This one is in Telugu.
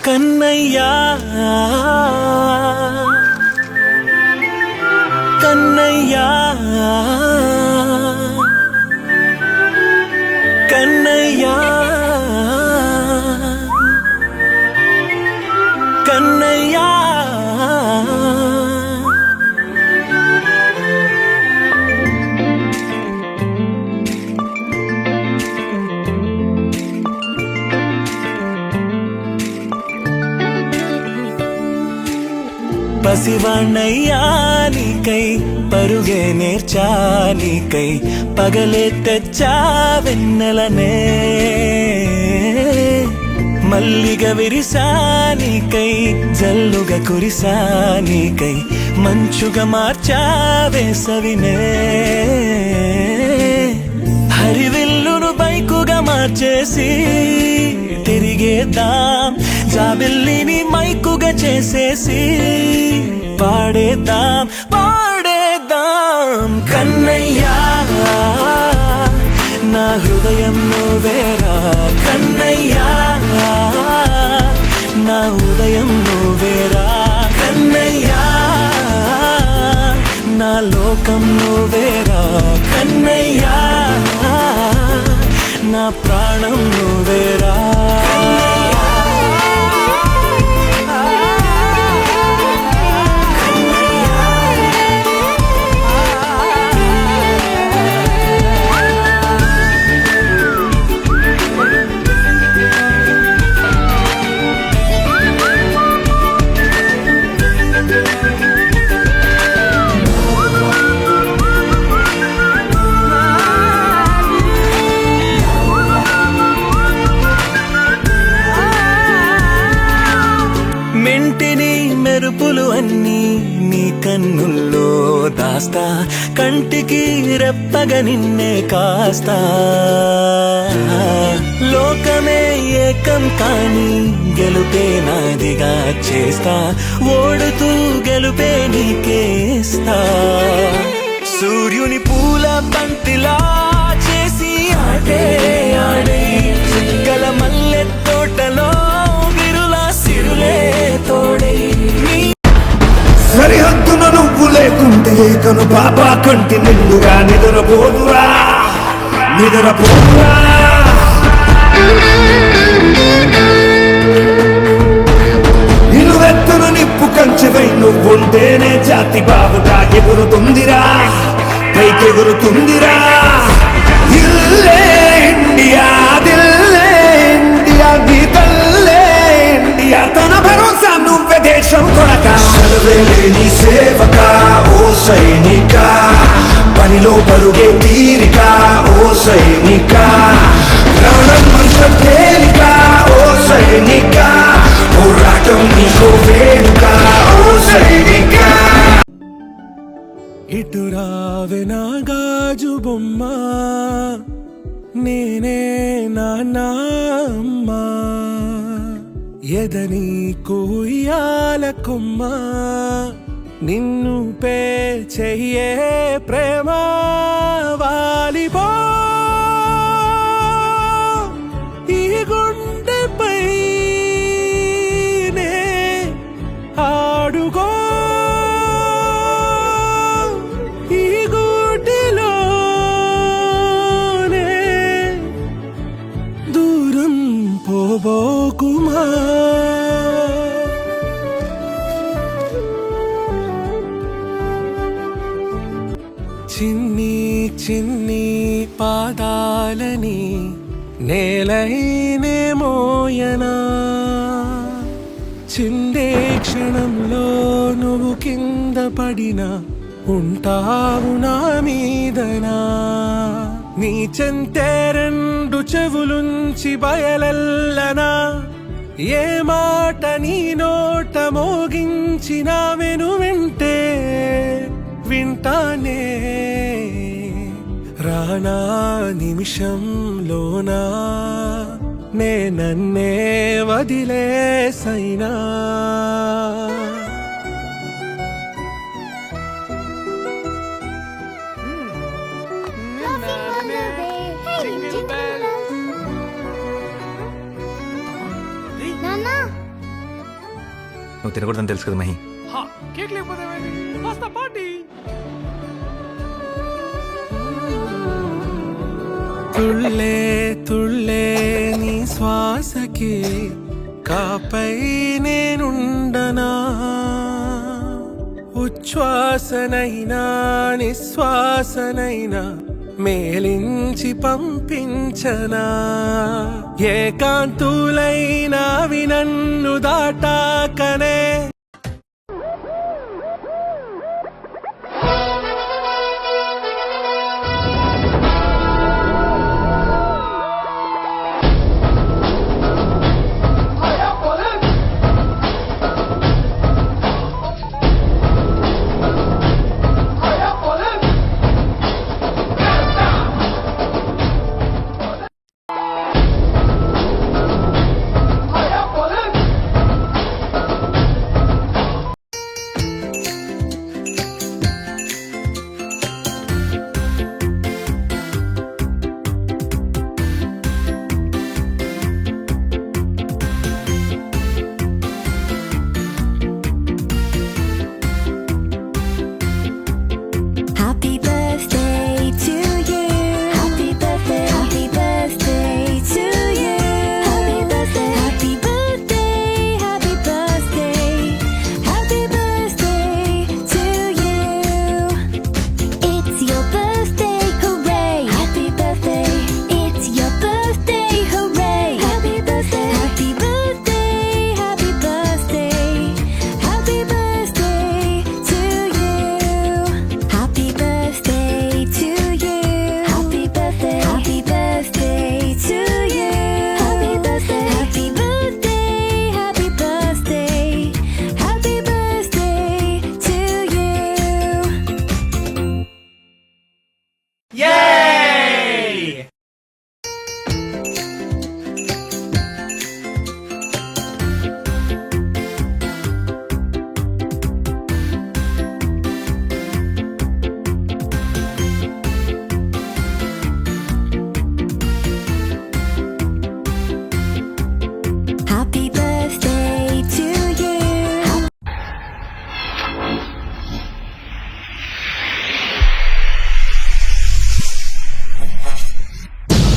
కన్నయ్యా కన్నయ్యా కన్నయ్యా కన్నయ్యా పసివాణ్ణయ్యా నీకై పరుగే నేర్చా నీకై పగలే తెచ్చా వెన్నెలనే మల్లిగ విరిసా నీకై జల్లుగా కురిసా నీకై మంచుగా మార్చా వేసవినే హరివిల్లును బైకుగా మార్చేసి తిరిగేద్దాం జాబిల్లిని మైకుగా చేసేసి పాడేద్దాం పాడేద్దాం కన్నయ్యా నా హృదయం నువ్వేరా కన్నయ్యా నా ఉదయం నువ్వేరా కన్నయ్యా నా లోకం నువ్వేరా కన్నయ్యా నా ప్రాణం నువ్వేరా మెంటిని మెరుపులు అన్నీ నీ కన్నుల్లో దాస్తా కంటికి రెప్పగా నిన్నే కాస్తా లోకమే ఏకం కాని గెలుపే నాదిగా చేస్తా ఓడుతూ గెలుపే నీకేస్తా సూర్యుని పూల బంతిలా చేసి ఆడే ఆడే చుక్కల మల్లె తోటలో సరిహద్దున నువ్వు లేకుంటే కను బాబా కంటి నిండుగా నిద్రపోదురా నిద్రపోదురా నిలువెత్తున నిప్పు కంచెవై నువ్వుంటేనే జాతి బాబుగా ఎగురుతుందిరా పైకెగురుతుందిరా ఇల్లే ఇండియా దిల్లే ఇండియా నీ తల్లే ఇండియా తన భరోసా నువ్వే దేశం కొడక చదవలేని సేవక ఓ సైనిక పనిలో పరుగే తీరిక ఓ సైనిక ప్రాణం మంత్రం తేలిక ఓ సైనిక పోరాటం నీకో వేడుక ఓ సైనిక ఇటు రావే నా గాజు బొమ్మ నేనే నాన్నమ్మ ఎదని కొయ్యాల కొమ్మ నిన్ను పే చెయ్యే ప్రేమ వాలిపో ఈ గుండెపై నే ఆడుకో ఈ గుడిలోనే దూరం పోబోకుమా చిన్ని చిన్ని పాదాలని నేలైనే మోయనా చిందే క్షణంలో నువ్వు కింద పడినా ఉంటావు నా మీదనా నీ చెంతే రెండు చెవులుంచి బయలెల్లనా ఏ మాట నీ నోట మోగించినా వెను వింటే వింటానే రానా నిమిషంలోనా నే నన్నే వదిలేసైనా నువ్వు తినకూడదని తెలుసు కదా మహి. కేక్ లేకపోతే వస్తా పార్టీ. తుళ్ళే తుళ్ళే నీ శ్వాసకి కాపై నేనుండనా, ఉచ్ఛ్వాసనైనా నిశ్వాసనైనా మేలించి పంపించనా. ఏకాంతులైనా వినన్ను దాటాకనే